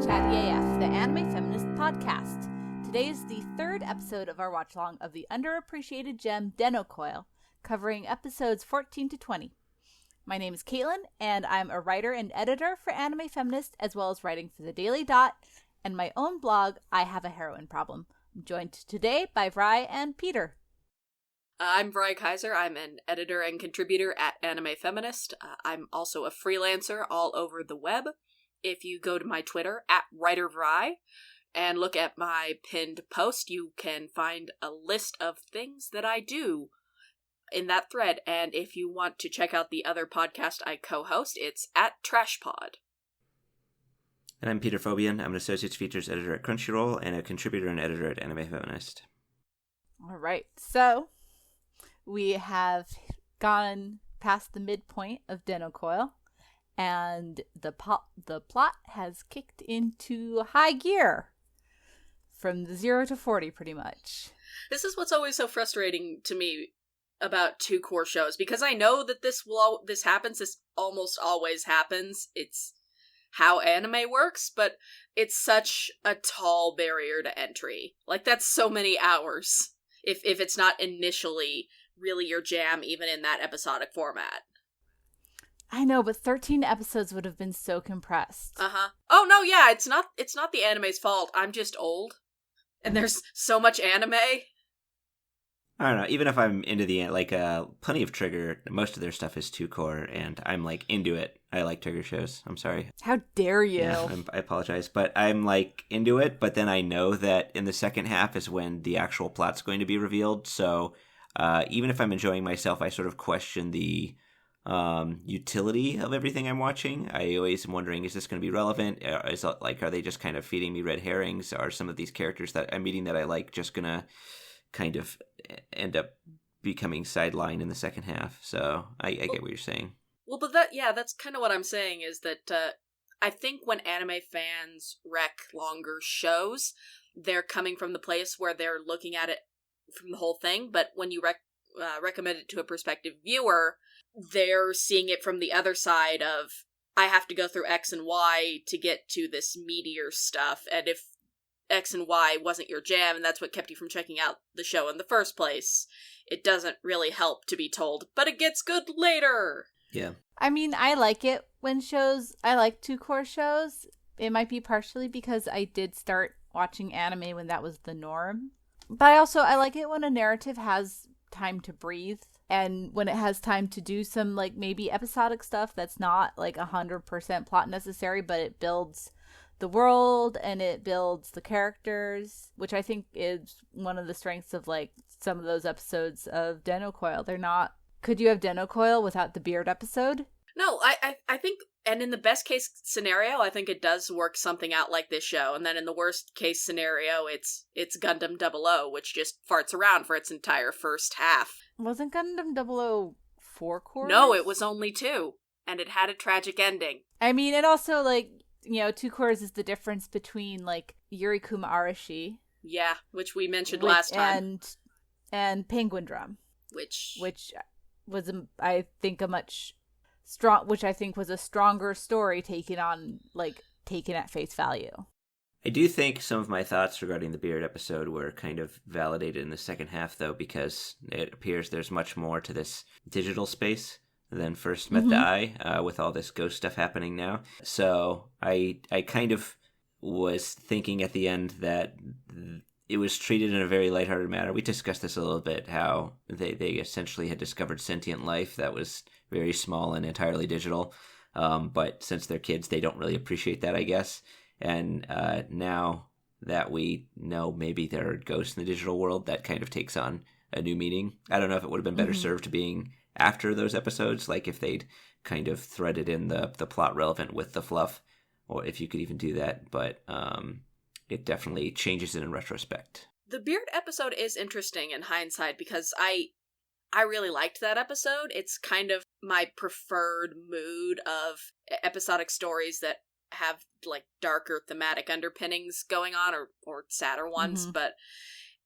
Chatty AF, the Anime Feminist podcast. Today is the third episode of our watch-along of the underappreciated gem Den-noh Coil, covering episodes 14 to 20. My name is Caitlin, and I'm a writer and editor for Anime Feminist, as well as writing for The Daily Dot and my own blog, I Have a Heroin Problem. I'm joined today by Vrai and Peter. I'm Vrai Kaiser. I'm an editor and contributor at Anime Feminist. I'm also a freelancer all over the web. If you go to my Twitter, at WriterVry, and look at my pinned post, you can find a list of things that I do in that thread. And if you want to check out the other podcast I co-host, it's at TrashPod. And I'm Peter Phobian. I'm an Associates Features editor at Crunchyroll and a contributor and editor at Anime Feminist. All right, so we have gone past the midpoint of Den-noh Coil, and the plot has kicked into high gear from the 0 to 40, pretty much. This is what's always so frustrating to me about two-cour shows, because I know that this happens. This almost always happens. It's how anime works, but it's such a tall barrier to entry. Like, that's so many hours if it's not initially really your jam, even in that episodic format. I know, but 13 episodes would have been so compressed. Oh no, yeah, it's not the anime's fault. I'm just old, and there's so much anime. I don't know, even if I'm into plenty of Trigger, most of their stuff is two-cour, and I'm, into it. I like Trigger shows. I'm sorry. How dare you? Yeah, I apologize, but I'm, into it, but then I know that in the second half is when the actual plot's going to be revealed, so even if I'm enjoying myself, I sort of question the utility of everything I'm watching. I always am wondering, is this going to be relevant? Are they just kind of feeding me red herrings? Are some of these characters that I'm meeting that I like just going to kind of end up becoming sidelined in the second half? So I get what you're saying. Well, but that's kind of what I'm saying, is that I think when anime fans wreck longer shows, they're coming from the place where they're looking at it from the whole thing, but when you recommend it to a prospective viewer, they're seeing it from the other side of, I have to go through X and Y to get to this meatier stuff, and if X and Y wasn't your jam, and that's what kept you from checking out the show in the first place, it doesn't really help to be told, but it gets good later! Yeah. I mean, I like it when I like two-cour shows. It might be partially because I did start watching anime when that was the norm. But I like it when a narrative has time to breathe, and when it has time to do some, maybe episodic stuff that's not, 100% plot necessary, but it builds the world and it builds the characters, which I think is one of the strengths of, some of those episodes of Den-noh Coil. They're not... Could you have Den-noh Coil without the beard episode? No, I think, and in the best case scenario, I think it does work something out like this show, and then in the worst case scenario, it's Gundam 00, which just farts around for its entire first half. Wasn't Gundam 00 4-cour? No, it was only 2, and it had a tragic ending. I mean, and also, two-cours is the difference between, Yurikuma Arashi. Yeah, which we mentioned last time. And Penguin Drum. Which was, I think, which I think was a stronger story taken at face value. I do think some of my thoughts regarding the beard episode were kind of validated in the second half, though, because it appears there's much more to this digital space than first met the eye, with all this ghost stuff happening now. So I kind of was thinking at the end that it was treated in a very lighthearted manner. We discussed this a little bit, how they essentially had discovered sentient life that was very small and entirely digital. But since they're kids, they don't really appreciate that, I guess. And now that we know maybe there are ghosts in the digital world, that kind of takes on a new meaning. I don't know if it would have been better served being after those episodes, if they'd kind of threaded in the plot relevant with the fluff, or if you could even do that. But it definitely changes it in retrospect. The beard episode is interesting in hindsight, because I really liked that episode. It's kind of my preferred mood of episodic stories that have darker thematic underpinnings going on, or sadder ones. But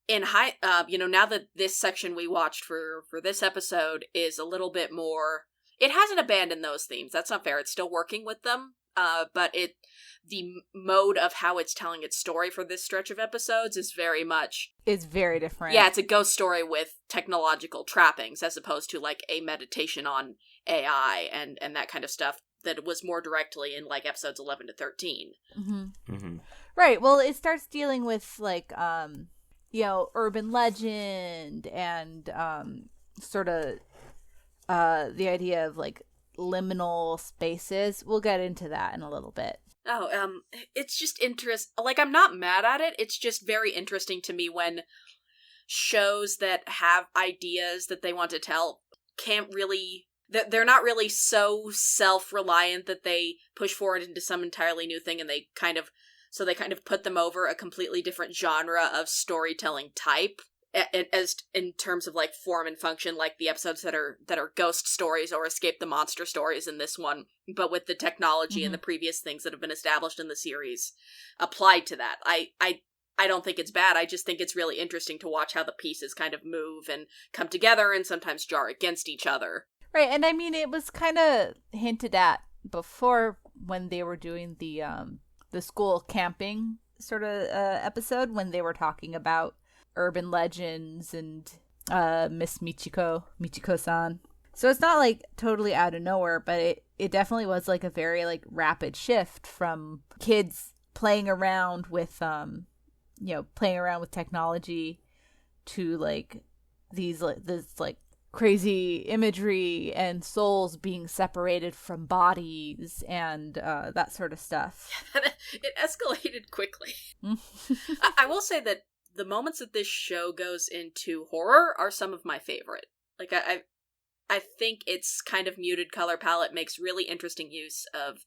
in now that this section we watched for this episode is a little bit more, it hasn't abandoned those themes. That's not fair. It's still working with them, but the mode of how it's telling its story for this stretch of episodes is very much... It's very different. Yeah, it's a ghost story with technological trappings, as opposed to, like, a meditation on AI and that kind of stuff that was more directly in, like, episodes 11 to 13. Mm-hmm. Mm-hmm. Right, well, it starts dealing with, like, urban legend and sort of the idea of, like, liminal spaces. We'll get into that in a little bit. Oh, it's just like, I'm not mad at it. It's just very interesting to me when shows that have ideas that they want to tell can't really... They're not really so self-reliant that they push forward into some entirely new thing, and they kind of put them over a completely different genre of storytelling type, as in terms of, like, form and function, like the episodes that are ghost stories or escape the monster stories in this one, but with the technology and the previous things that have been established in the series applied to that. I don't think it's bad. I just think it's really interesting to watch how the pieces kind of move and come together and sometimes jar against each other. Right, and I mean, it was kind of hinted at before when they were doing the school camping sort of episode, when they were talking about urban legends and Miss Michiko-san. So it's not, like, totally out of nowhere, but it definitely was, like, a very, like, rapid shift from kids playing around with technology to, like, this crazy imagery and souls being separated from bodies and that sort of stuff. It escalated quickly. I will say that the moments that this show goes into horror are some of my favorite. Like, I think its kind of muted color palette makes really interesting use of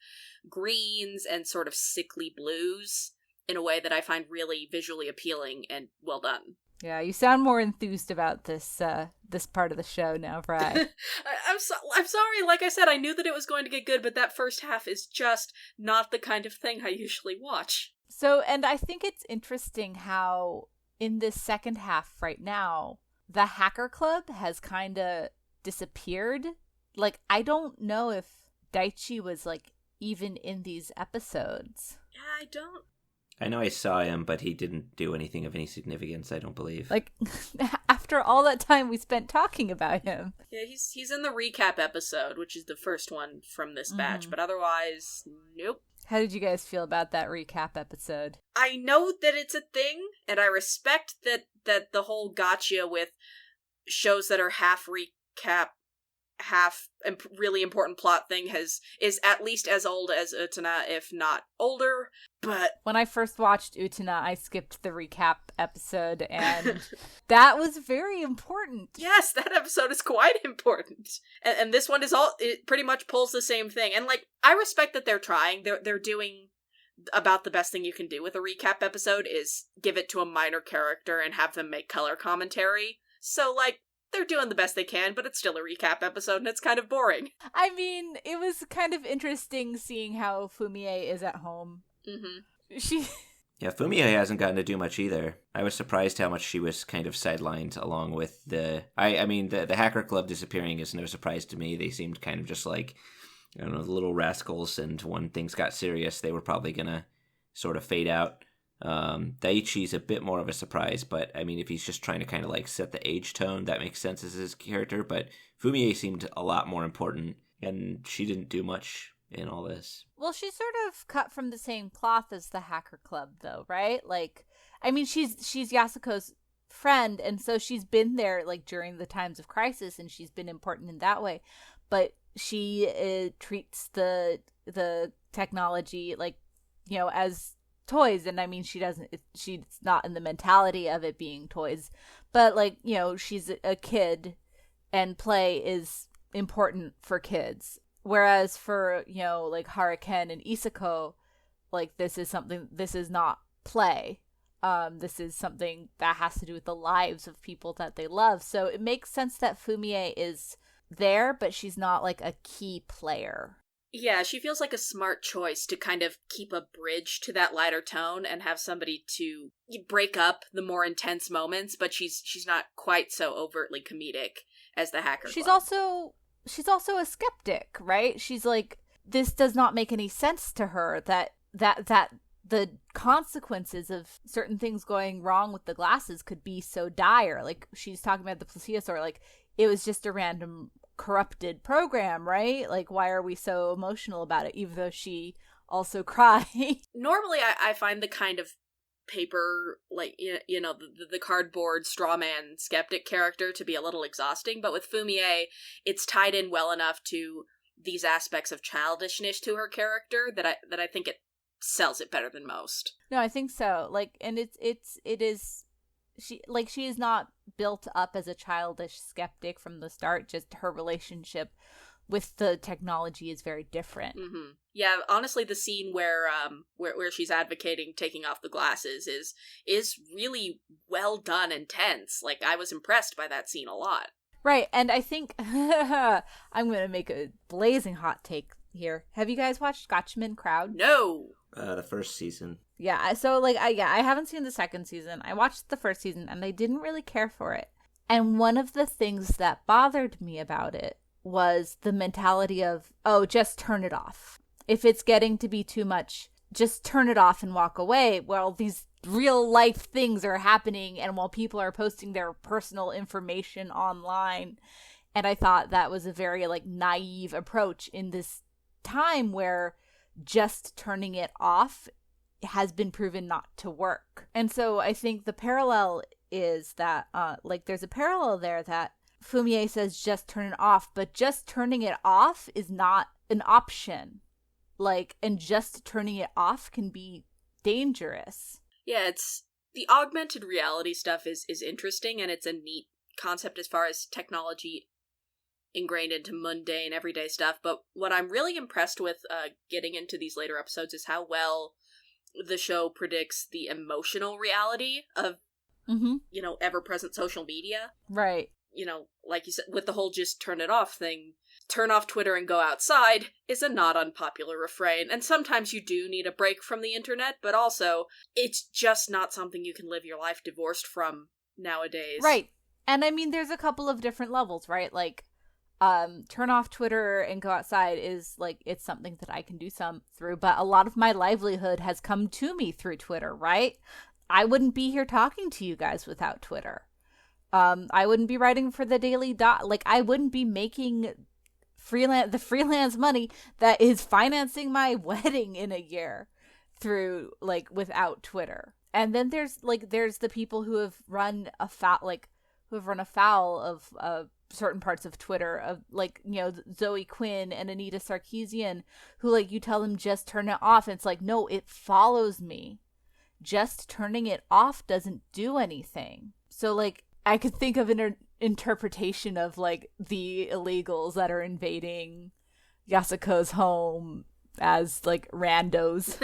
greens and sort of sickly blues in a way that I find really visually appealing and well done. Yeah, you sound more enthused about this part of the show now, Vrai. I'm sorry. Like I said, I knew that it was going to get good, but that first half is just not the kind of thing I usually watch. So, and I think it's interesting how in this second half right now, the Hacker Club has kind of disappeared. Like, I don't know if Daichi was, like, even in these episodes. Yeah, I know I saw him, but he didn't do anything of any significance, I don't believe. Like, after all that time we spent talking about him. Yeah, he's in the recap episode, which is the first one from this batch, but otherwise, nope. How did you guys feel about that recap episode? I know that it's a thing, and I respect that the whole gotcha with shows that are half recap, half really important plot thing is at least as old as Utena, if not older. But when I first watched Utena, I skipped the recap episode, and that was very important. Yes, that episode is quite important. And this one it pretty much pulls the same thing. And, like, I respect that they're trying. They're doing about the best thing you can do with a recap episode is give it to a minor character and have them make color commentary. So, like, they're doing the best they can, but it's still a recap episode, and it's kind of boring. I mean, it was kind of interesting seeing how Fumie is at home. Mm-hmm. Yeah, Fumie hasn't gotten to do much either. I was surprised how much she was kind of sidelined along with the Hacker Club disappearing is no surprise to me. They seemed kind of just like, I don't know, the little rascals, and when things got serious, they were probably gonna sort of fade out. Daichi's a bit more of a surprise, but I mean, if he's just trying to kind of like set the age tone, that makes sense as his character, but Fumie seemed a lot more important, and she didn't do much in all this. Well, she's sort of cut from the same cloth as the Hacker Club, though, right? Like, I mean, she's Yasako's friend, and so she's been there, like, during the times of crisis, and she's been important in that way, but she treats the technology, like, you know, as toys. And I mean, she's not in the mentality of it being toys, but, like, you know, she's a kid and play is important for kids, whereas for, you know, like Haruken and Isako, like, this is not play, this is something that has to do with the lives of people that they love. So it makes sense that Fumie is there, but she's not, like, a key player. Yeah, she feels like a smart choice to kind of keep a bridge to that lighter tone and have somebody to break up the more intense moments, but she's not quite so overtly comedic as the Hacker Club. She's also a skeptic, right? She's like, this does not make any sense to her, that the consequences of certain things going wrong with the glasses could be so dire. Like, she's talking about the plesiosaur, like, it was just a random corrupted program, right? Like, why are we so emotional about it, even though she also cried? Normally, I find the kind of paper, like, the cardboard straw man skeptic character to be a little exhausting, but with Fumie, it's tied in well enough to these aspects of childishness to her character that I think it sells it better than most. No, I think so. Like, and it is, she is not built up as a childish skeptic from the start. Just her relationship with the technology is very different. Mm-hmm. Yeah, honestly, the scene where she's advocating taking off the glasses is really well done and tense. Like, I was impressed by that scene a lot. Right, and I think I'm going to make a blazing hot take here. Have you guys watched Gotchaman Crowd? No. The first season. Yeah, so, like, I haven't seen the second season. I watched the first season, and I didn't really care for it. And one of the things that bothered me about it was the mentality of, oh, just turn it off. If it's getting to be too much, just turn it off and walk away. Well, these real life things are happening, and while people are posting their personal information online. And I thought that was a very, like, naive approach in this time where just turning it off has been proven not to work. And so I think the parallel is that, there's a parallel there that Fumie says just turn it off, but just turning it off is not an option. Like, and just turning it off can be dangerous. Yeah, it's the augmented reality stuff is interesting, and it's a neat concept as far as technology ingrained into mundane everyday stuff. But what I'm really impressed with getting into these later episodes is how well the show predicts the emotional reality of ever-present social media. Right. Like you said, with the whole just turn it off thing, turn off Twitter and go outside is a not unpopular refrain. And sometimes you do need a break from the internet, but also it's just not something you can live your life divorced from nowadays. Right. And I mean, there's a couple of different levels, right? Like, turn off Twitter and go outside is, like, it's something that I can do some through, but a lot of my livelihood has come to me through Twitter, right? I wouldn't be here talking to you guys without Twitter. I wouldn't be writing for the Daily Dot. Like, I wouldn't be making the freelance money that is financing my wedding in a year through, like, without Twitter. And then there's the people who have run afoul of certain parts of Twitter, of, like, Zoe Quinn and Anita Sarkeesian, who, like, you tell them just turn it off, and it's like, no, it follows me. Just turning it off doesn't do anything. So, like, I could think of an interpretation of, like, the illegals that are invading Yasako's home as, like, randos.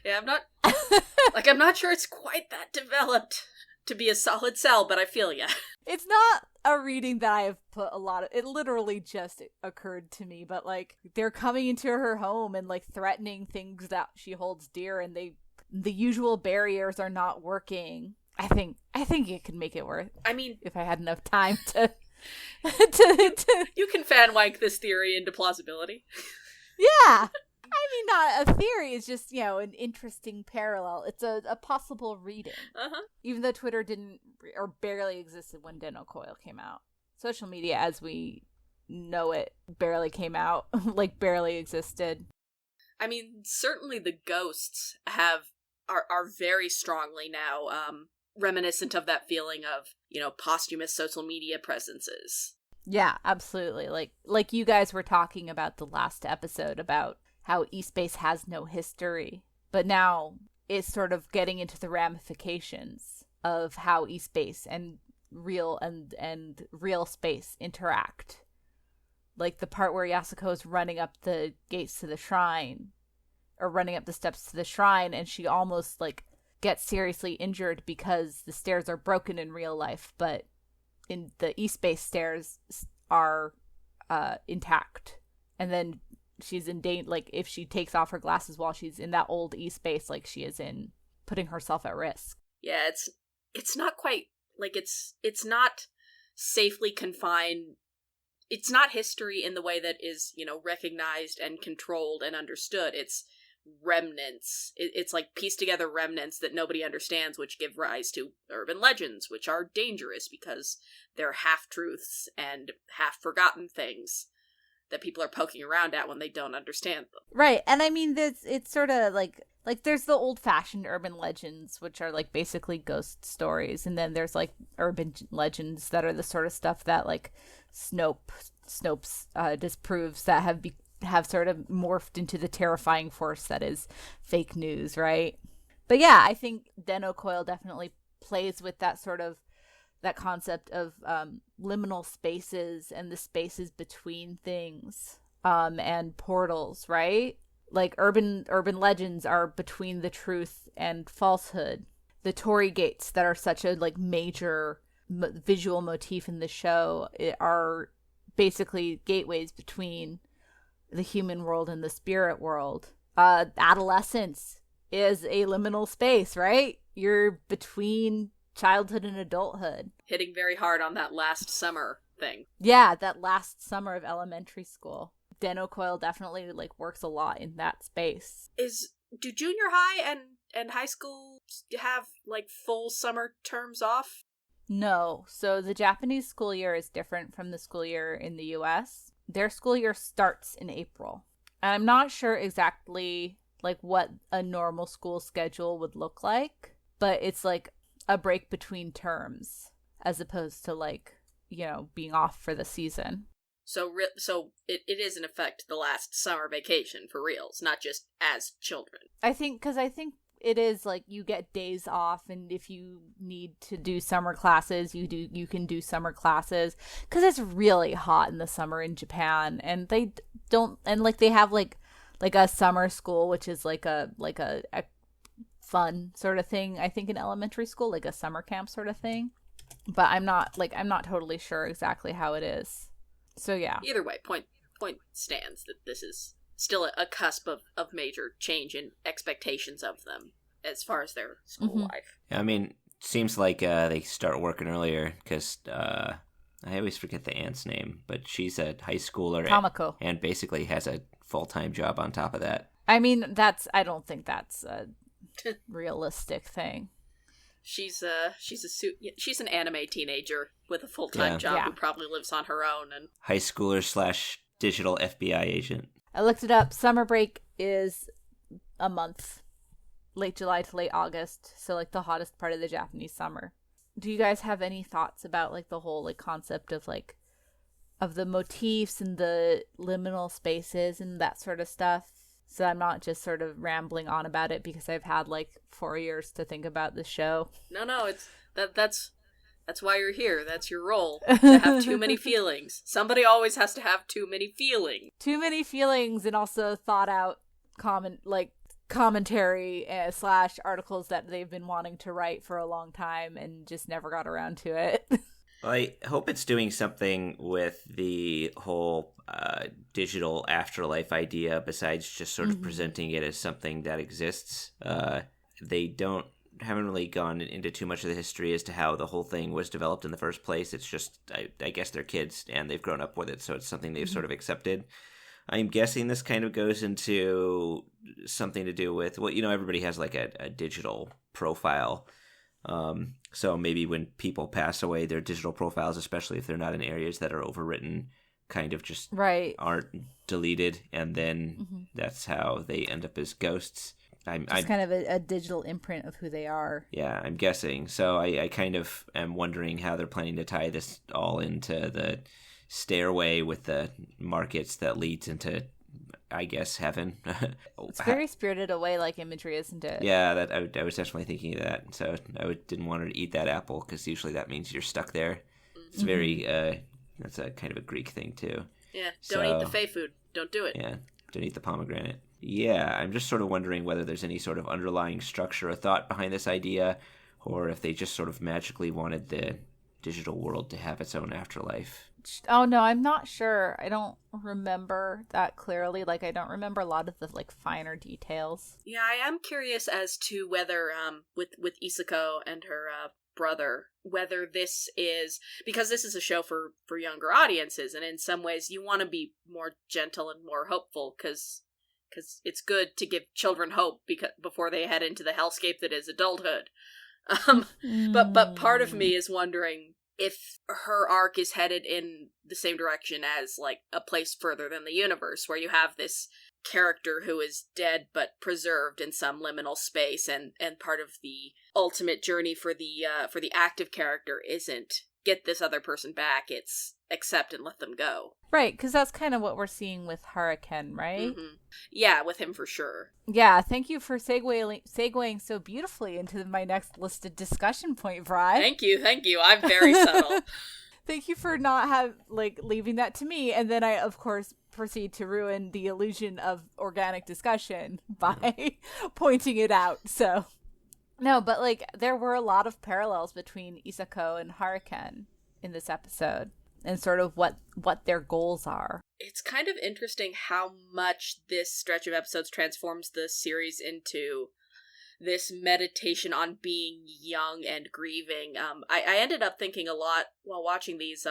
Yeah, I'm not sure it's quite that developed to be a solid sell, but I feel ya. It's not a reading that I have put a lot of, it literally just occurred to me, but, like, they're coming into her home and, like, threatening things that she holds dear, and the usual barriers are not working. I think it could make it work. I mean, if I had enough time to you can fan wank this theory into plausibility. Yeah. I mean, not a theory. It's just, an interesting parallel. It's a possible reading. Uh-huh. Even though Twitter didn't or barely existed when Den-noh Coil came out. Social media as we know it barely came out, like, barely existed. I mean, certainly the ghosts are very strongly now reminiscent of that feeling of, posthumous social media presences. Yeah, absolutely. Like you guys were talking about the last episode about how eSpace has no history, but now it's sort of getting into the ramifications of how eSpace and real space interact. Like the part where Yasako is running up the gates to the shrine, or running up the steps to the shrine, and she almost, like, gets seriously injured because the stairs are broken in real life, but in the eSpace stairs are intact. And then she's in danger, like, if she takes off her glasses while she's in that old eSpace, like, she is in putting herself at risk. Yeah, it's not quite, like, it's not safely confined it's not history in the way that is, recognized and controlled and understood. It's remnants. It's like pieced together remnants that nobody understands, which give rise to urban legends, which are dangerous because they're half-truths and half-forgotten things that people are poking around at when they don't understand them. Right. And I mean, it's sort of like there's the old-fashioned urban legends, which are like basically ghost stories, and then there's like urban legends that are the sort of stuff that like Snopes disproves, that have sort of morphed into the terrifying force that is fake news, right? But yeah, I think Den-noh Coil definitely plays with that sort of that concept of liminal spaces and the spaces between things, and portals, right? Like urban legends are between the truth and falsehood. The Torii gates that are such a like major visual motif in the show are basically gateways between the human world and the spirit world. Adolescence is a liminal space, right? You're between childhood and adulthood. Hitting very hard on that last summer thing. Yeah, that last summer of elementary school. Den-noh Coil definitely like works a lot in that space. Do junior high and high school have like full summer terms off? No. So the Japanese school year is different from the school year in the US. Their school year starts in April. And I'm not sure exactly like what a normal school schedule would look like, but it's like a break between terms as opposed to like, being off for the season. So it is in effect the last summer vacation for reals, not just as children. I think it is like you get days off, and if you need to do summer classes, you can do summer classes, because it's really hot in the summer in Japan, and they have like a summer school, which is like a fun sort of thing, I think, in elementary school, like a summer camp sort of thing. But I'm not totally sure exactly how it is. So yeah. Either way, point stands that this is still a cusp of major change in expectations of them as far as their school life. I mean, seems like they start working earlier, because I always forget the aunt's name, but she's a high schooler Tamako. And basically has a full-time job on top of that. I mean, I don't think that's a realistic thing. She's an anime teenager with a full-time job who probably lives on her own. And high schooler / digital FBI agent. I looked it up. Summer break is a month. Late July to late August. So like the hottest part of the Japanese summer. Do you guys have any thoughts about like the whole like concept of like of the motifs and the liminal spaces and that sort of stuff? So I'm not just sort of rambling on about it because I've had like 4 years to think about the show. No, it's that's why you're here. That's your role. To have too many feelings. Somebody always has to have too many feelings. Too many feelings, and also thought out commentary / articles that they've been wanting to write for a long time and just never got around to it. Well, I hope it's doing something with the whole digital afterlife idea, besides just sort of presenting it as something that exists. They haven't really gone into too much of the history as to how the whole thing was developed in the first place. It's just, I guess they're kids and they've grown up with it, so it's something they've sort of accepted. I'm guessing this kind of goes into something to do with, well, everybody has like a digital profile. So maybe when people pass away, their digital profiles, especially if they're not in areas that are overwritten, kind of just aren't deleted, and then that's how they end up as ghosts. I'm kind of a digital imprint of who they are. Yeah, I'm guessing. So I kind of am wondering how they're planning to tie this all into the stairway with the markets that leads into, I guess, heaven. It's very Spirited Away like imagery, isn't it? Yeah, that I was definitely thinking of that. So didn't want her to eat that apple, because usually that means you're stuck there. It's very that's a kind of a Greek thing too. Yeah, don't eat the fae food. Don't do it. Yeah, don't eat the pomegranate. Yeah, I'm just sort of wondering whether there's any sort of underlying structure or thought behind this idea, or if they just sort of magically wanted the digital world to have its own afterlife. Oh no, I'm not sure. I don't remember that clearly. Like, I don't remember a lot of the like finer details. Yeah, I am curious as to whether with Isako and her brother, whether this is because this is a show for younger audiences, and in some ways you want to be more gentle and more hopeful because it's good to give children hope before they head into the hellscape that is adulthood. But part of me is wondering if her arc is headed in the same direction as, like, a place further than the universe, where you have this character who is dead but preserved in some liminal space, and part of the ultimate journey for the active character isn't get this other person back, it's accept and let them go. Right, because that's kind of what we're seeing with Hurricane, right? Mm-hmm. Yeah, with him for sure. Yeah, thank you for segueing so beautifully into my next listed discussion point, Vrai. Thank you. I'm very subtle. Thank you for not leaving that to me, and then I, of course, proceed to ruin the illusion of organic discussion by pointing it out. So, no, but there were a lot of parallels between Yasako and Hurricane in this episode, and sort of what their goals are. It's kind of interesting how much this stretch of episodes transforms the series into this meditation on being young and grieving. I ended up thinking a lot while watching these,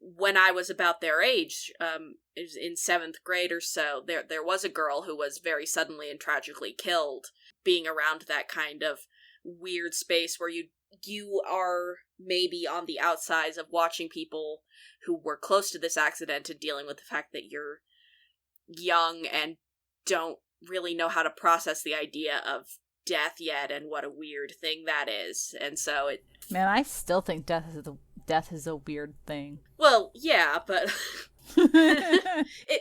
when I was about their age, it was in 7th grade or so, there was a girl who was very suddenly and tragically killed, being around that kind of weird space where you are maybe on the outsides of watching people who were close to this accident and dealing with the fact that you're young and don't really know how to process the idea of death yet, and what a weird thing that is. And so Man, I still think death is a weird thing. Well, yeah, but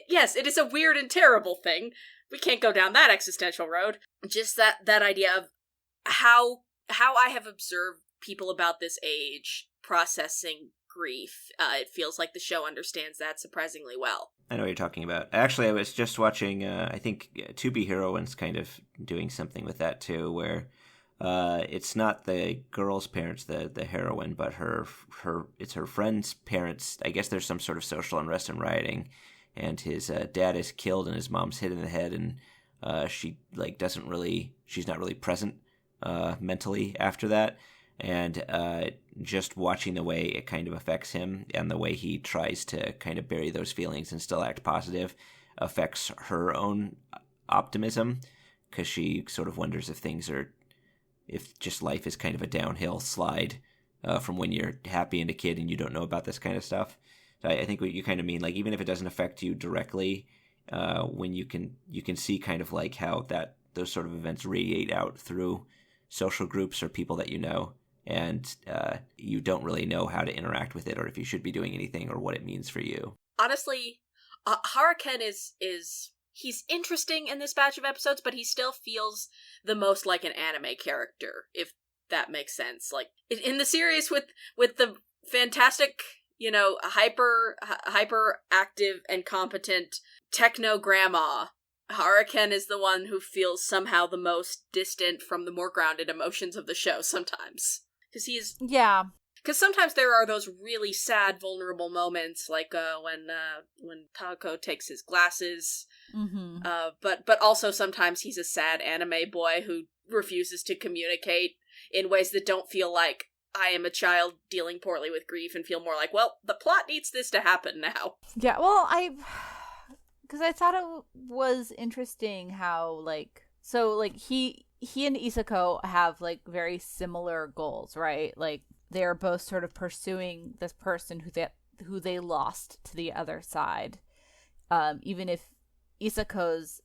yes, it is a weird and terrible thing. We can't go down that existential road. Just that idea of how I have observed people about this age processing grief. It feels like the show understands that surprisingly well. I know what you're talking about. Actually, I was just watching, I think To Be Heroine's kind of doing something with that too, where it's not the girl's parents, the heroine, but it's her friend's parents. I guess there's some sort of social unrest and rioting, and his dad is killed and his mom's hit in the head, and she's not really present mentally after that. And just watching the way it kind of affects him and the way he tries to kind of bury those feelings and still act positive affects her own optimism, because she sort of wonders if just life is kind of a downhill slide from when you're happy and a kid and you don't know about this kind of stuff. So I think what you kind of mean, even if it doesn't affect you directly, when you can see kind of how those sort of events radiate out through social groups or people that you know, and you don't really know how to interact with it or if you should be doing anything or what it means for you. Honestly, Hurricane he's interesting in this batch of episodes, but he still feels the most like an anime character, if that makes sense. Like, in the series with the fantastic, hyper active and competent techno grandma, Hurricane is the one who feels somehow the most distant from the more grounded emotions of the show sometimes. Because sometimes there are those really sad, vulnerable moments, like when Tako takes his glasses. Mm-hmm. But also sometimes he's a sad anime boy who refuses to communicate in ways that don't feel like I am a child dealing poorly with grief, and feel more like, well, the plot needs this to happen now. Yeah, well, because I thought it was interesting how, he and Yasako have, very similar goals, right? They're both sort of pursuing this person who they lost to the other side. Even if Isako's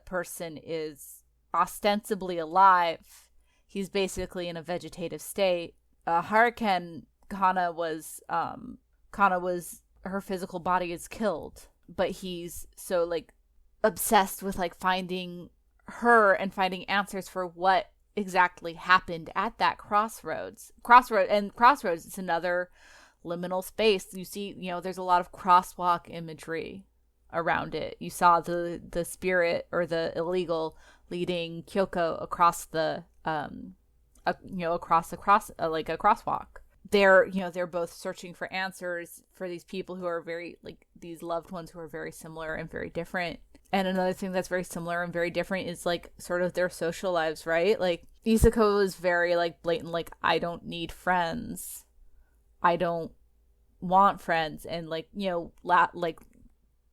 person is ostensibly alive, he's basically in a vegetative state. Hurricane Kana was her physical body is killed, but he's so obsessed with finding her and finding answers for what exactly happened at that crossroads. Crossroads is another liminal space. You see, there's a lot of crosswalk imagery around it. You saw the spirit or the illegal leading Kyoko across the across a crosswalk. They're both searching for answers for these people who are very these loved ones who are very similar and very different. And another thing that's very similar and very different is sort of their social lives, right? Isako is very, like, blatant, like, I don't need friends. I don't want friends. And, like, you know, like,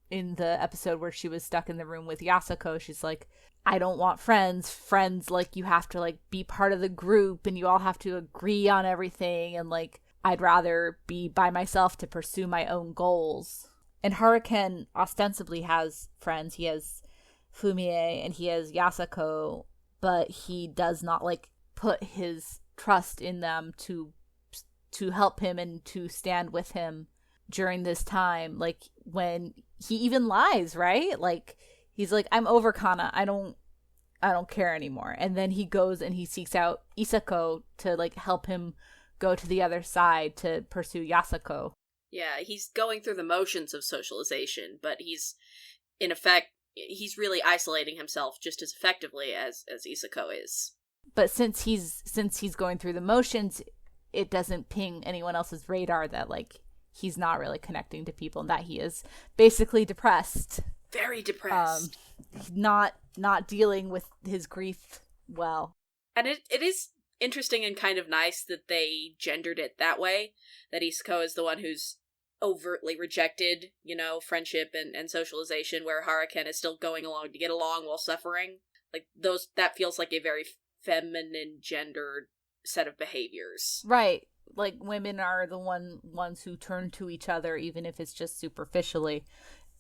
in the episode where she was stuck in the room with Yasako, she's like, I don't want friends. Friends, like, you have to, like, be part of the group and you all have to agree on everything. And, like, I'd rather be by myself to pursue my own goals. And Haruken ostensibly has friends. He has Fumie and he has Yasako, but he does not, like, put his trust in them to help him and to stand with him during this time. Like, when he even lies, right? Like, he's like, I'm over Kana. I don't care anymore. And then he goes and he seeks out Isako to, like, help him go to the other side to pursue Yasako. Yeah, he's going through the motions of socialization, but he's, in effect, he's really isolating himself just as effectively as Isako is. But since he's going through the motions, it doesn't ping anyone else's radar that, like, he's not really connecting to people and that he is basically depressed. Very depressed. Not dealing with his grief well. And it is interesting and kind of nice that they gendered it that way, that Isako is the one who's overtly rejected, you know, friendship and socialization, where Haruken is still going along to get along while suffering. Like, that feels like a very feminine gendered set of behaviors. Right. Like, women are the ones who turn to each other, even if it's just superficially.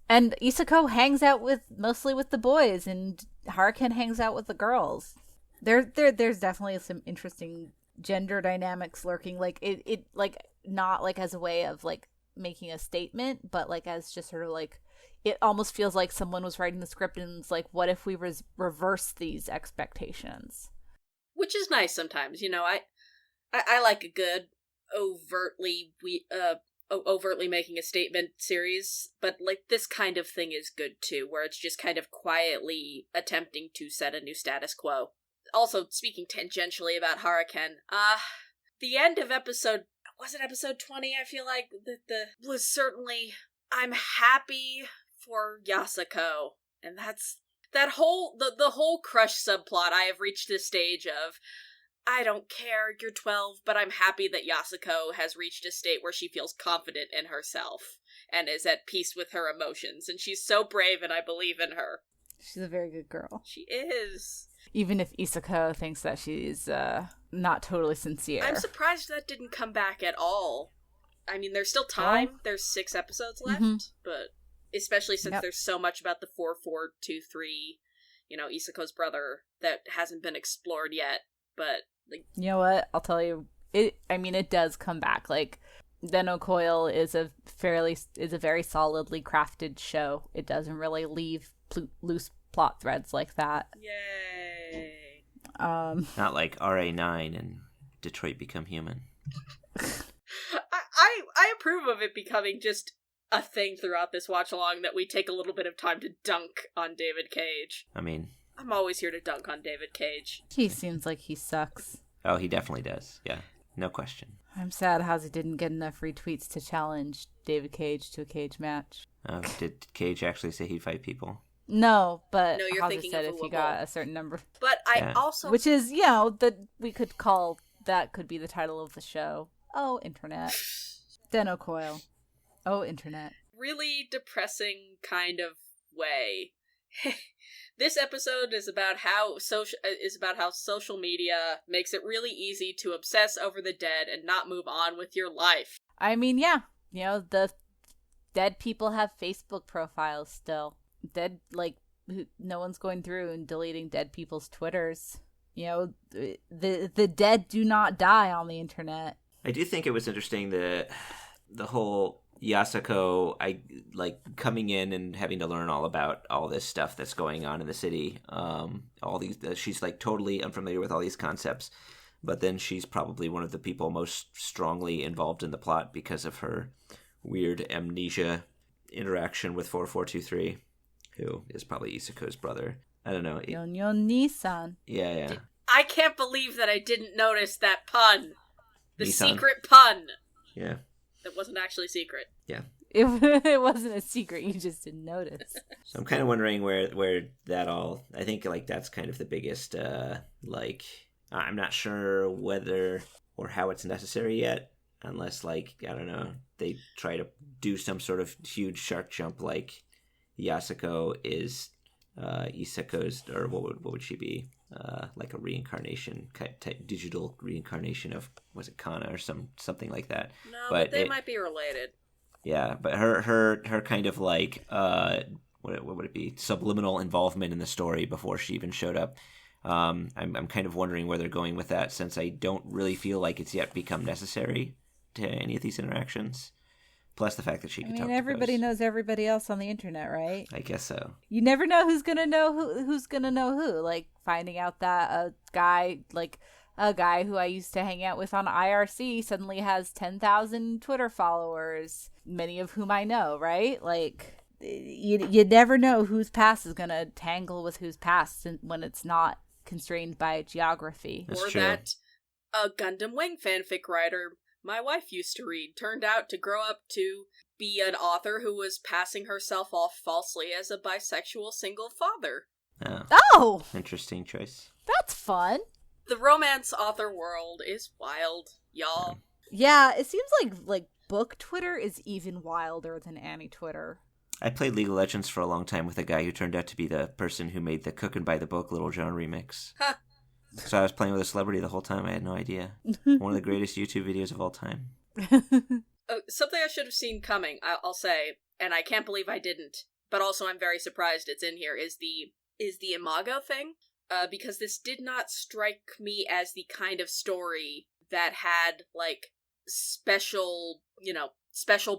And Isako hangs out mostly with the boys, and Haruken hangs out with the girls. There's definitely some interesting gender dynamics lurking. Like, it like, not like as a way of, like, making a statement, but, like, as just sort of, like, it almost feels like someone was writing the script and it's like, what if we reverse these expectations? Which is nice sometimes, you know. I like a good overtly making a statement series, but, like, this kind of thing is good too, where it's just kind of quietly attempting to set a new status quo. Also, speaking tangentially about Haruken, the end of episode 20, I feel like, was certainly, I'm happy for Yasako, and that's, that whole, the whole crush subplot. I have reached this stage of, I don't care, you're 12, but I'm happy that Yasako has reached a state where she feels confident in herself, and is at peace with her emotions, and she's so brave, and I believe in her. She's a very good girl. She is. Even if Isako thinks that she's not totally sincere. I'm surprised that didn't come back at all. I mean, there's still time. Well, there's 6 episodes left, but especially since there's so much about the 4423, you know, Isako's brother, that hasn't been explored yet. But, like, you know what? I'll tell you. It does come back. Like, Den-noh Coil is a very solidly crafted show. It doesn't really leave loose plot threads like that. Yay. Not like RA9 and Detroit Become Human. I approve of it becoming just a thing throughout this watch-along, that we take a little bit of time to dunk on David Cage. I mean, I'm always here to dunk on David Cage. He seems like he sucks. Oh, he definitely does. Yeah, no question. I'm sad Hazy didn't get enough retweets to challenge David Cage to a cage match. Did Cage actually say he'd fight people? No, but you're Hazy thinking said of if you got a certain number. But I also... Which is, you know, that we could call, that could be the title of the show. Oh, internet. Den-noh Coil. Oh, internet. Really depressing kind of way. This episode is about how social media makes it really easy to obsess over the dead and not move on with your life. I mean, yeah. You know, the dead people have Facebook profiles still. Dead, like, no one's going through and deleting dead people's Twitters. You know, the dead do not die on the internet. I do think it was interesting the whole Yasako, coming in and having to learn all about all this stuff that's going on in the city. All these, she's like totally unfamiliar with all these concepts, but then she's probably one of the people most strongly involved in the plot because of her weird amnesia interaction with 4423, who is probably Isako's brother. I don't know. Nissan. Yeah. I can't believe that I didn't notice that pun. The Nissan. Secret pun. Yeah. It wasn't actually secret. Yeah. It wasn't a secret. You just didn't notice. So I'm kind of wondering where that all... I think, like, that's kind of the biggest, I'm not sure whether or how it's necessary yet, unless, like, I don't know, they try to do some sort of huge shark jump, like Yasako is Isako's, or what would she be? Like a reincarnation, type, digital reincarnation of, was it Kana or something like that? No, but they might be related. Yeah, but her kind of like what would it be? Subliminal involvement in the story before she even showed up. I'm kind of wondering where they're going with that, since I don't really feel like it's yet become necessary to any of these interactions. Plus the fact that she could talk to everybody ghosts. knows everybody else on the internet, right? I guess so. You never know who's gonna know who's gonna know who. Like finding out that a guy who I used to hang out with on IRC suddenly has 10,000 Twitter followers, many of whom I know, right? Like you never know whose past is gonna tangle with whose past when it's not constrained by geography. That's or true. That a Gundam Wing fanfic writer my wife used to read turned out to grow up to be an author who was passing herself off falsely as a bisexual single father. Oh! Interesting choice. That's fun. The romance author world is wild, y'all. Yeah, it seems like book Twitter is even wilder than Annie Twitter. I played League of Legends for a long time with a guy who turned out to be the person who made the Cook and Buy the Book Little John remix. So I was playing with a celebrity the whole time. I had no idea. One of the greatest YouTube videos of all time. Something I should have seen coming, I'll say, and I can't believe I didn't, but also I'm very surprised it's in here, is the Imago thing. Because this did not strike me as the kind of story that had, like, special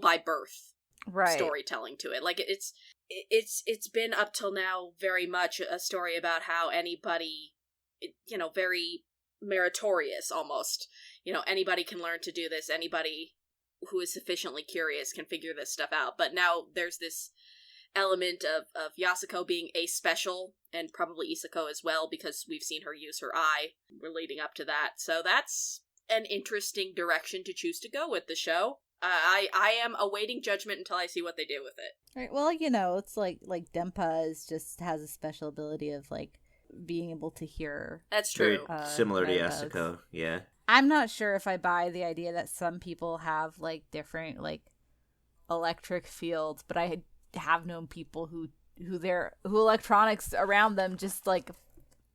by birth storytelling to it. Like, it's been up till now very much a story about how anybody, very meritorious almost. Anybody can learn to do this. Anybody who is sufficiently curious can figure this stuff out. But now there's this element of Yasako being special, and probably Isako as well, because we've seen her use her eye. We're leading up to that. So that's an interesting direction to choose to go with the show. I am awaiting judgment until I see what they do with it. Right. Well, it's like Denpa just has a special ability of like being able to hear. That's true. Very similar to Yasako, yeah. I'm not sure if I buy the idea that some people have like different like electric fields, but I have known people who electronics around them just like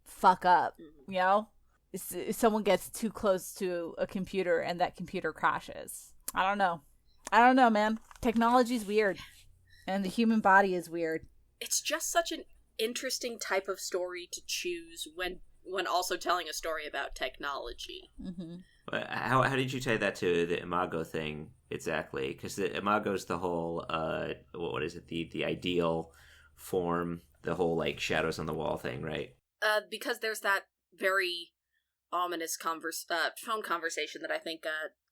fuck up. If someone gets too close to a computer and that computer crashes. I don't know, man. Technology's weird, and the human body is weird. It's just such an interesting type of story to choose when also telling a story about technology. Mm-hmm. How did you tie that to the Imago thing exactly? Because the Imago's the whole what is it, the ideal form, the whole like shadows on the wall thing, right? Because there's that very ominous phone conversation that I think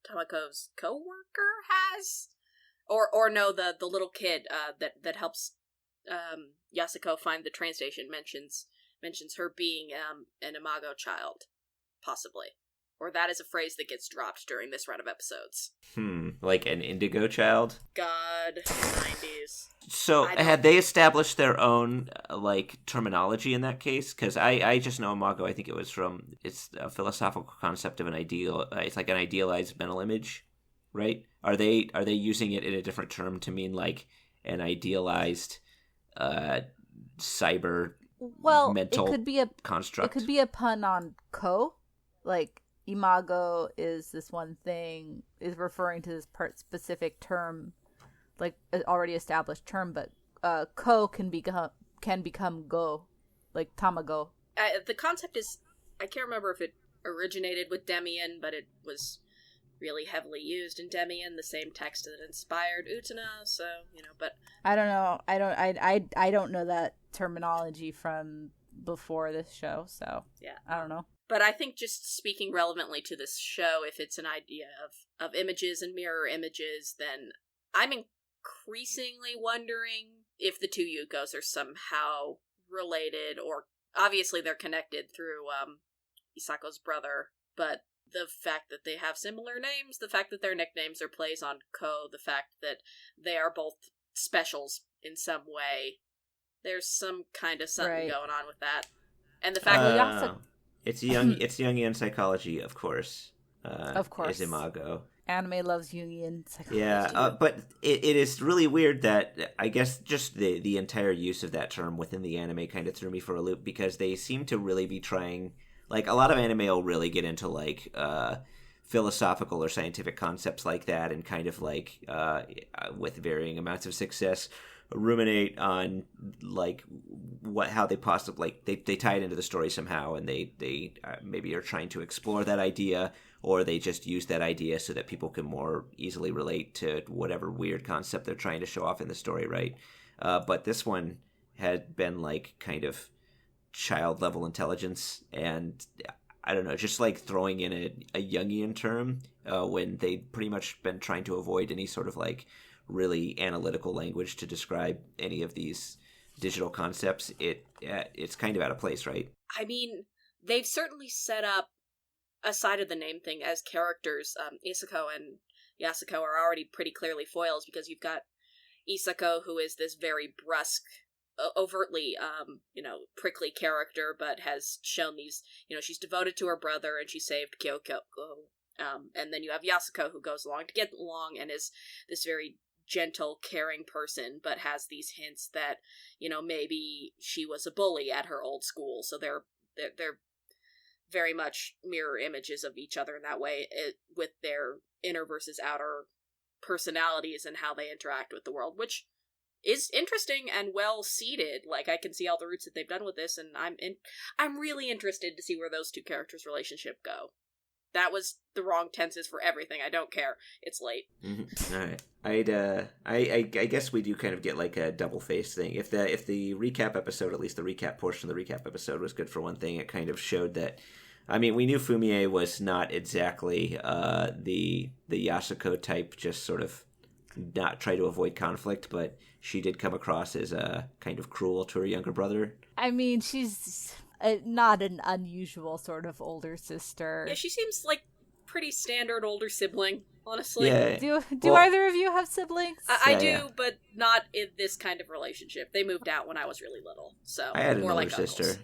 Tomoko's coworker has, or no, the little kid that helps Yasako find the train station mentions her being an Imago child, possibly. Or that is a phrase that gets dropped during this run of episodes. Like an indigo child? God, 90s. So, had they established their own, like, terminology in that case? Because I just know Imago, I think it's a philosophical concept of an ideal, it's like an idealized mental image, right? Are they using it in a different term to mean, like, an idealized cyber mental construct? It could be a pun on ko, like, Imago is this one thing, is referring to this specific term, like an already established term, but ko can become go, like tamago. The concept is, I can't remember if it originated with Demian, but it was really heavily used in Demian, the same text that inspired Utena, so, but... I don't know. I don't know that terminology from before this show, so yeah, I don't know. But I think just speaking relevantly to this show, if it's an idea of images and mirror images, then I'm increasingly wondering if the two Yukos are somehow related, or obviously they're connected through Isako's brother, but the fact that they have similar names, the fact that their nicknames are plays on ko, the fact that they are both specials in some way, there's some kind of something going on with that. And the fact that It's Jungian psychology, of course. Of course. Is Imago. Anime loves Jungian psychology. Yeah, but it is really weird that I guess just the entire use of that term within the anime kind of threw me for a loop, because they seem to really be trying, like, a lot of anime will really get into like philosophical or scientific concepts like that, and kind of like with varying amounts of success ruminate on like how they possibly like they tie it into the story somehow, and they maybe are trying to explore that idea, or they just use that idea so that people can more easily relate to whatever weird concept they're trying to show off in the story, right? But this one had been like kind of child level intelligence, and I don't know, just like throwing in a Jungian term when they'd pretty much been trying to avoid any sort of like really analytical language to describe any of these digital concepts. It's kind of out of place, right? I mean, they've certainly set up, aside of the name thing, as characters. Isako and Yasako are already pretty clearly foils, because you've got Isako, who is this very brusque, overtly, prickly character, but has shown these, she's devoted to her brother and she saved Kyoko. And then you have Yasako, who goes along to get along and is this very gentle, caring person, but has these hints that, maybe she was a bully at her old school. So they're very much mirror images of each other in that way, with their inner versus outer personalities and how they interact with the world, which is interesting and well seated. Like, I can see all the roots that they've done with this, and I'm really interested to see where those two characters' relationship go. That was the wrong tenses for everything. I don't care. It's late. Mm-hmm. All right. I guess we do kind of get like a double face thing. If the recap episode, at least the recap portion of the recap episode, was good for one thing, it kind of showed that. I mean, we knew Fumie was not exactly the Yasako type, just sort of not try to avoid conflict, but she did come across as kind of cruel to her younger brother. I mean, she's not an unusual sort of older sister. Yeah, she seems like pretty standard older sibling, honestly. Yeah. Do either of you have siblings? I do, but not in this kind of relationship. They moved out when I was really little, so I had an more older like sister, uncles.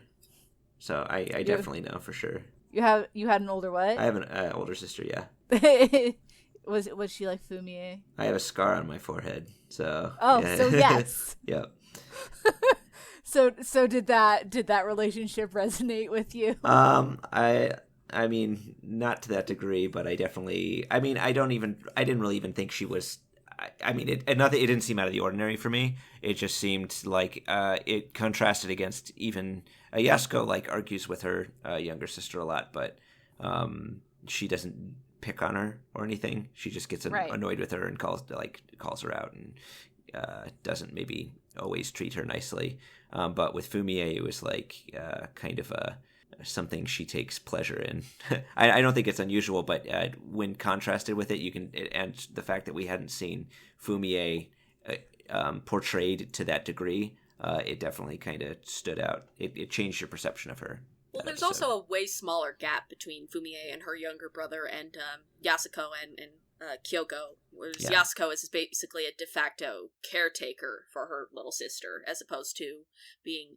so I definitely know for sure. You had an older what? I have an older sister, yeah. Was she like Fumie? I have a scar on my forehead, so. Oh, yeah. so yes. Yep. So did that relationship resonate with you? I mean, not to that degree, but I definitely. I mean, I didn't really even think she was. I mean, it didn't seem out of the ordinary for me. It just seemed like it contrasted against even Yasako. Like, argues with her younger sister a lot, but she doesn't pick on her or anything. She just gets annoyed with her and calls her out, and doesn't maybe always treat her nicely. But with Fumie, it was like kind of something she takes pleasure in. I don't think it's unusual, but when contrasted with it, and the fact that we hadn't seen Fumie portrayed to that degree, it definitely kind of stood out. It changed your perception of her. Well, there's also a way smaller gap between Fumie and her younger brother and Yasako and Kyoko, whereas Yasako is basically a de facto caretaker for her little sister, as opposed to being,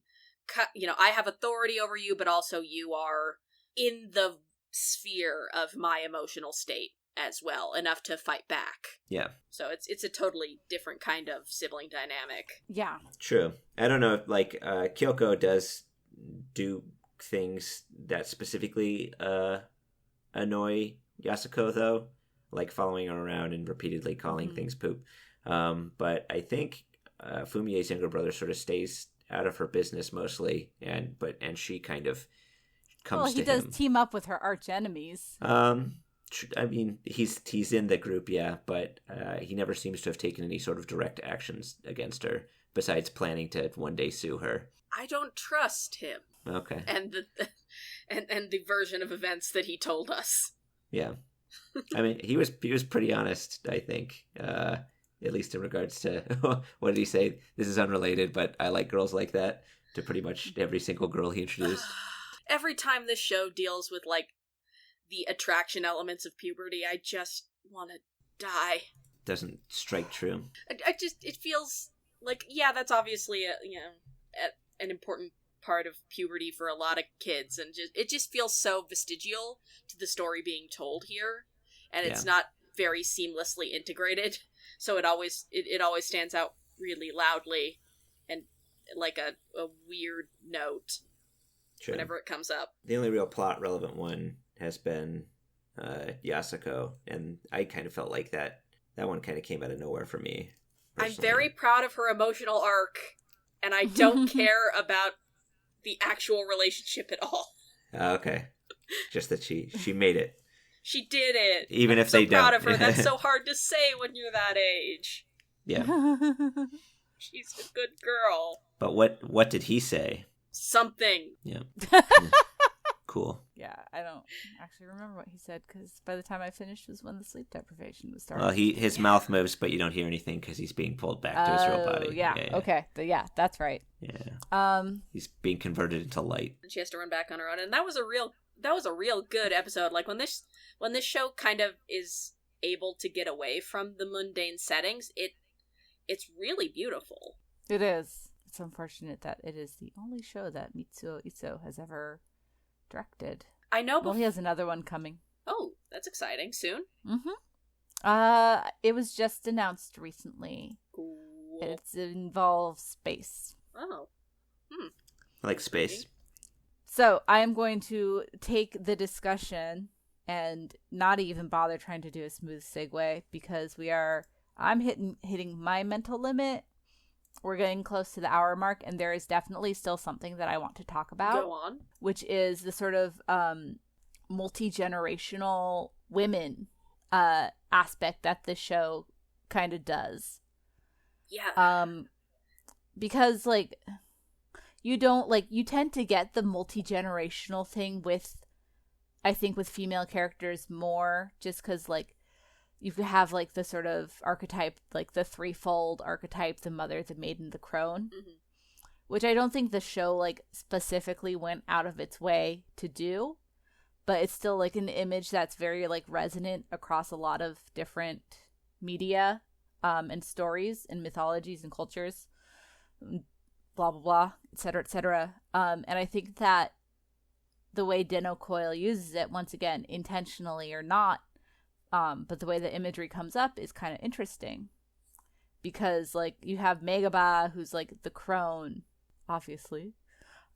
I have authority over you, but also you are in the sphere of my emotional state as well, enough to fight back. Yeah. So it's a totally different kind of sibling dynamic. Yeah. True. I don't know if, like, Kyoko does do things that specifically annoy Yasako, though, like following her around and repeatedly calling things poop. But I think Fumie's younger brother sort of stays out of her business mostly, and she kind of comes to him. Well, he does team up with her arch enemies. I mean, he's in the group, yeah, but he never seems to have taken any sort of direct actions against her, besides planning to one day sue her. I don't trust him. Okay. And the version of events that he told us. Yeah. I mean, he was pretty honest, I think, at least in regards to, what did he say? This is unrelated, but I like girls like that, to pretty much every single girl he introduced. Every time this show deals with, like, the attraction elements of puberty, I just want to die. Doesn't strike true. It feels like, yeah, that's obviously an important part of puberty for a lot of kids, and it just feels so vestigial to the story being told here, and it's not very seamlessly integrated, so it always stands out really loudly and like a weird note whenever it comes up. The only real plot relevant one has been Yasako, and I kind of felt like that one kind of came out of nowhere for me personally. I'm very proud of her emotional arc, and I don't care about the actual relationship at all. Okay. Just that she made it. She did it. Even if so they don't. I'm proud of her. That's so hard to say when you're that age. Yeah. She's a good girl. But what did he say? Something. Yeah. Cool. Yeah, I don't actually remember what he said, because by the time I finished was when the sleep deprivation was starting. Well, his mouth moves, but you don't hear anything because he's being pulled back to his real body. Yeah. Okay. That's right. Yeah. He's being converted into light. And she has to run back on her own, and that was a real good episode. Like when this show kind of is able to get away from the mundane settings, it's really beautiful. It is. It's unfortunate that it is the only show that Mitsuo Iso has ever directed. I know. Well, he has another one coming. Oh, that's exciting. Soon? Mm-hmm. It was just announced recently. Cool. It involves space. Oh. I like space. So I am going to take the discussion and not even bother trying to do a smooth segue, because I'm hitting my mental limit. We're getting close to the hour mark, and there is definitely still something that I want to talk about. Go on. Which is the sort of multi-generational women aspect that the show kind of does. Yeah. Because, like, you tend to get the multi-generational thing with female characters more, just because, like, you have, like, the sort of archetype, like, the threefold archetype, the mother, the maiden, the crone, which I don't think the show, like, specifically went out of its way to do, but it's still, like, an image that's very, like, resonant across a lot of different media and stories and mythologies and cultures, blah, blah, blah, et cetera. And I think that the way Den-noh Coil uses it, once again, intentionally or not, but the way the imagery comes up is kind of interesting, because, like, you have Megaba, who's, like, the crone, obviously,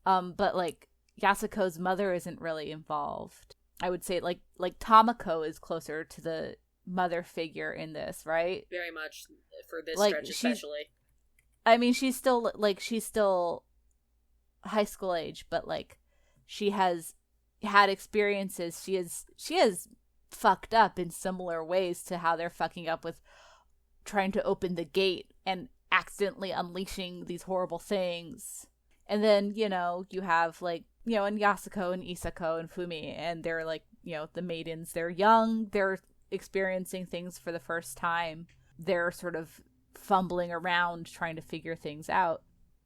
but, like, Yasako's mother isn't really involved. I would say, like Tamako is closer to the mother figure in this, right? Very much for this like, stretch, especially. I mean, she's still high school age, but, like, she has had experiences. She has fucked up in similar ways to how they're fucking up with trying to open the gate and accidentally unleashing these horrible things. And then, you have, like, and Yasako and Isako and Fumie, and they're, like, the maidens. They're young, they're experiencing things for the first time. They're sort of fumbling around trying to figure things out.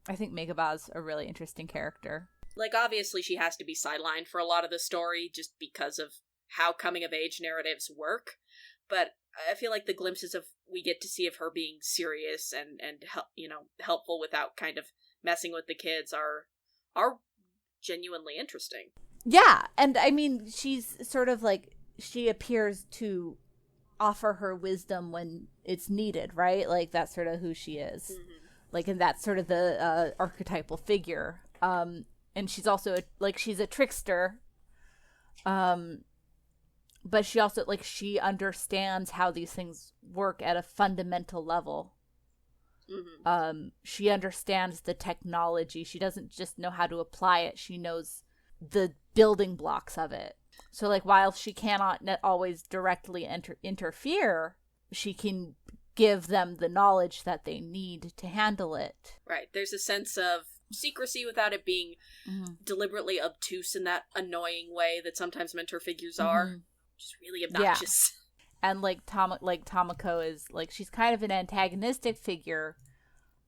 I think Megaba's a really interesting character. Like, obviously she has to be sidelined for a lot of the story just because of how coming-of-age narratives work, but I feel like the glimpses we get to see of her being serious and helpful without kind of messing with the kids are genuinely interesting. Yeah, and I mean, she's sort of like, she appears to offer her wisdom when it's needed, right? Like, that's sort of who she is. Like, and that's sort of the archetypal figure. And she's also, she's a trickster. But she also, like, she understands how these things work at a fundamental level. She understands the technology. She doesn't just know how to apply it. She knows the building blocks of it. So, like, while she cannot always directly interfere, she can give them the knowledge that they need to handle it. Right. There's a sense of secrecy without it being deliberately obtuse in that annoying way that sometimes mentor figures are. Just really obnoxious. Yeah. And, like, Tamako is, like, she's kind of an antagonistic figure,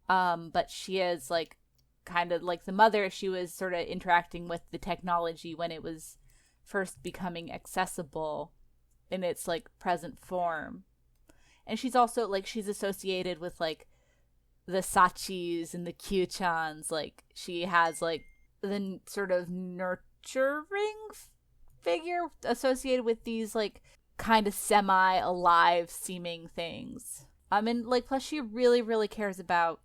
but she is, like, kind of like the mother. She was sort of interacting with the technology when it was first becoming accessible in its, like, present form. And she's also, like, she's associated with, like, the Sachis and the Kyu-chans. Like, she has, like, the sort of nurturing figure associated with these, like, kind of semi-alive seeming things. Like, plus she really, really cares about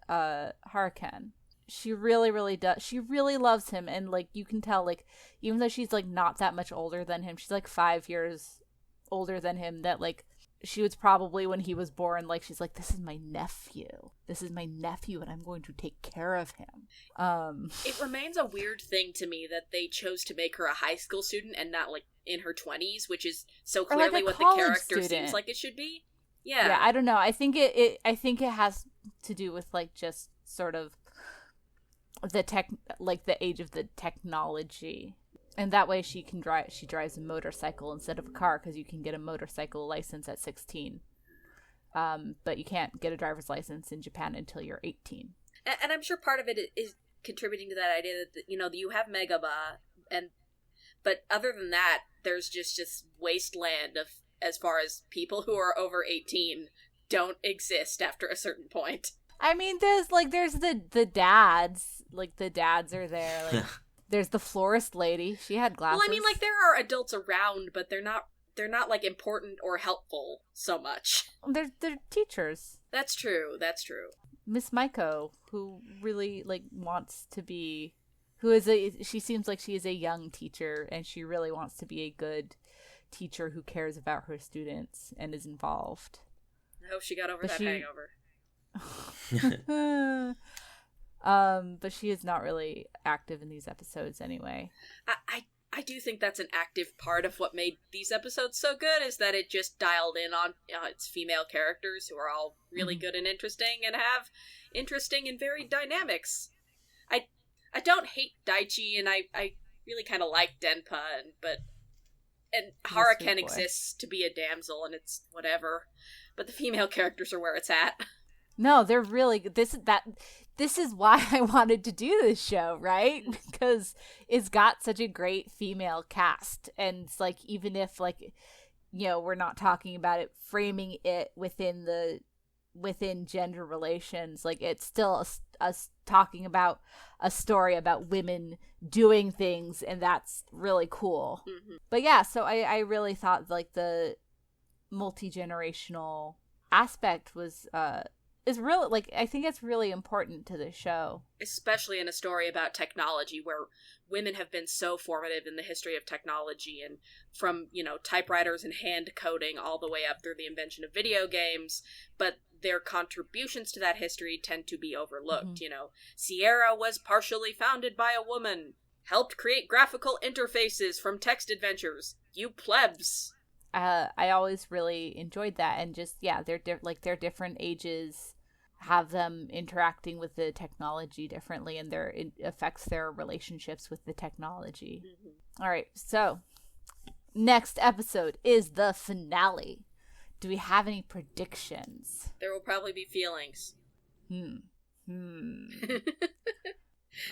Haruken. She really, really does. She really loves him, and, like, you can tell, like, even though she's, like, not that much older than him, she's, like, 5 years older than him, that, like, she was probably, when he was born, like, she's like, this is my nephew, and I'm going to take care of him. It remains a weird thing to me that they chose to make her a high school student and not, like, in her 20s, which is so clearly like what the character student. seems like it should be. Yeah, I don't know. I think it has to do with, like, just sort of the age of the technology. And that way she drives a motorcycle instead of a car, because you can get a motorcycle license at 16. But you can't get a driver's license in Japan until you're 18. And I'm sure part of it is contributing to that idea that, you have Megaba, but other than that, there's just this wasteland of, as far as people who are over 18 don't exist after a certain point. I mean, there's the dads. Like, the dads are there, like... There's the florist lady. She had glasses. Well, I mean, like, there are adults around, but they're not like important or helpful so much. They're teachers. That's true. Miss Maiko, who really, like, wants to be, she seems like she is a young teacher, and she really wants to be a good teacher who cares about her students and is involved. I hope she got over that hangover. But she is not really active in these episodes anyway. I do think that's an active part of what made these episodes so good, is that it just dialed in on its female characters, who are all really good and interesting, and have interesting and varied dynamics. I don't hate Daichi, and I really kind of like Denpa, and Haruken exists to be a damsel, and it's whatever. But the female characters are where it's at. No, they're really good. This is why I wanted to do this show, right? Because it's got such a great female cast. And it's like, even if, like, we're not talking about it, framing it within gender relations, like, it's still us talking about a story about women doing things, and that's really cool. Mm-hmm. But yeah, so I really thought, like, the multi-generational aspect was is really, like, I think it's really important to the show. Especially in a story about technology, where women have been so formative in the history of technology, and from, typewriters and hand coding all the way up through the invention of video games, but their contributions to that history tend to be overlooked. Mm-hmm. Sierra was partially founded by a woman, helped create graphical interfaces from text adventures. You plebs! I always really enjoyed that, and just, yeah, they're their different ages have them interacting with the technology differently, and it affects their relationships with the technology. Mm-hmm. All right, so next episode is the finale. Do we have any predictions? There will probably be feelings. I'm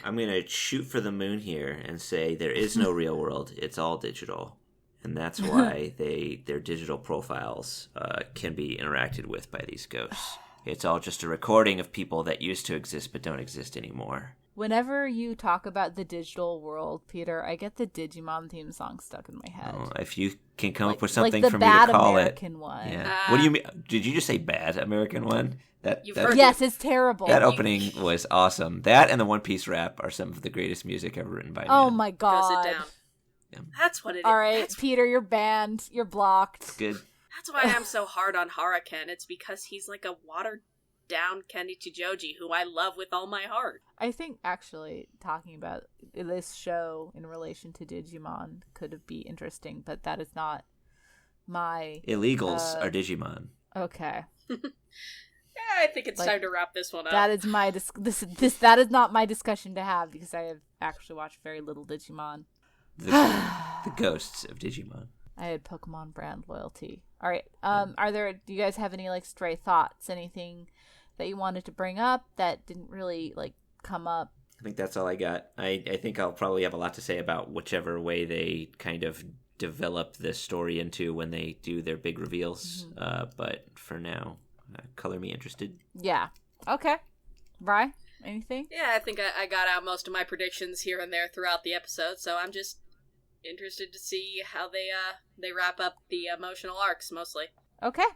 gonna shoot for the moon here and say there is no real world. It's all digital. And that's why their digital profiles can be interacted with by these ghosts. It's all just a recording of people that used to exist but don't exist anymore. Whenever you talk about the digital world, Peter, I get the Digimon theme song stuck in my head. Oh, if you can come up with something for me to bad call American one. Yeah. What do you mean? Did you just say bad American one? Yes, it's terrible. That opening was awesome. That and the One Piece rap are some of the greatest music ever written by man. Oh my god. Go sit down. Yeah. That's what it is. All right, Peter, you're banned. You're blocked. It's good. That's why I'm so hard on Haruken. It's because he's like a watered-down Kenichi Joji, who I love with all my heart. I think, actually, talking about this show in relation to Digimon could be interesting, but that is not my... Illegals are Digimon. Okay. Yeah, I think it's time to wrap this one up. That is my that is not my discussion to have, because I have actually watched very little Digimon. The ghosts of Digimon. I had Pokemon brand loyalty. All right. Do you guys have any, like, stray thoughts? Anything that you wanted to bring up that didn't really, like, come up? I think that's all I got. I think I'll probably have a lot to say about whichever way they kind of develop this story into when they do their big reveals. Mm-hmm. But for now, color me interested. Yeah. Okay. Vrai? Anything? Yeah, I think I got out most of my predictions here and there throughout the episode, so I'm just interested to see how they wrap up the emotional arcs, mostly. Okay.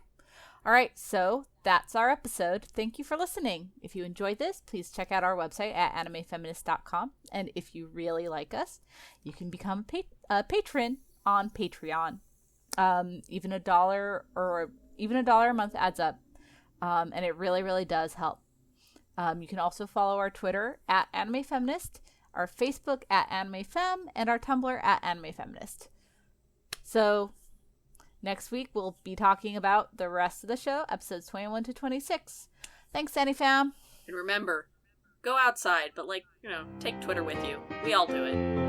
All right, so that's our episode. Thank you for listening. If you enjoyed this, please check out our website at animefeminist.com. And if you really like us, you can become a patron on Patreon. Even $1 or even $1 a month adds up, and it really, really does help. You can also follow our Twitter at animefeminist, our Facebook at animefem, and our Tumblr at animefeminist. So next week, we'll be talking about the rest of the show, episodes 21 to 26. Thanks, AniFam. And remember, go outside, but take Twitter with you. We all do it.